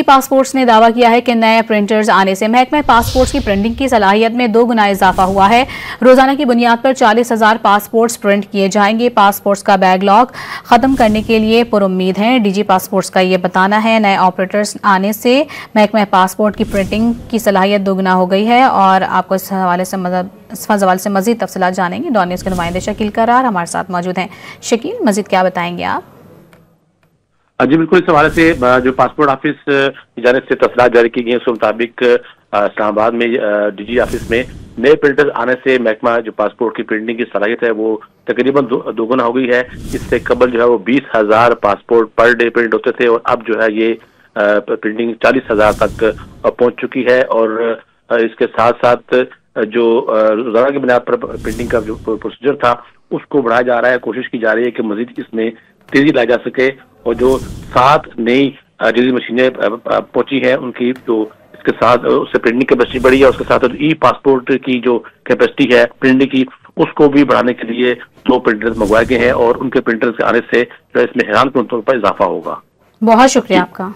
Passports ने दावा किया है कि नए प्रिंटर्स आने से महकमा पासपोर्ट्स की प्रिंटिंग की सलाहियत में 2 गुना इजाफा हुआ है। रोजाना की बुनियाद पर 40,000 पासपोर्ट्स प्रिंट किए जाएंगे। पासपोर्ट्स का बैकलॉग खत्म करने के लिए पुरुम्मीद हैं। डीजी पासपोर्ट्स का ये बताना है, नए ऑपरेटर्स आने से महकमा पासपोर्ट की प्रिंटिंग की सलाहियत 2 गुना हो गई है। और आपको इस हवाले से मजीद तफसीलात जानेंगे। डॉन न्यूज़ के नुमाइंदे शकील करार हमारे साथ मौजूद हैं। शकील, मजीद क्या बताएंगे आप? जी बिल्कुल, इस हवाले से जो पासपोर्ट ऑफिस की जानिब से तफसीलात जारी की गई है उसके मुताबिक इस्लामाबाद में डीजी ऑफिस में नए प्रिंटर्स आने से महकमा जो पासपोर्ट की प्रिंटिंग की सलाहियत है वो तकरीबन दोगुना हो गई है। इससे कबल जो है वो 20,000 पासपोर्ट पर डे प्रिंट होते थे और अब जो है ये प्रिंटिंग 40,000 तक पहुंच चुकी है। और इसके साथ साथ जो रोजाना की बुनियाद पर प्रिंटिंग का जो प्रोसीजर था उसको बढ़ाया जा रहा है। कोशिश की जा रही है कि मजीद इसमें तेजी लाई जा सके। और जो 7 नई डिजिटल मशीनें पहुंची हैं उनकी जो इसके साथ उससे प्रिंटिंग कैपेसिटी बढ़ी है। उसके साथ ई पासपोर्ट की जो कैपेसिटी है प्रिंटिंग की उसको भी बढ़ाने के लिए 2 प्रिंटर्स मंगवाए गए हैं और उनके प्रिंटर्स के आने से जो इसमें हैरान कुन तौर पर इजाफा होगा। बहुत शुक्रिया आपका।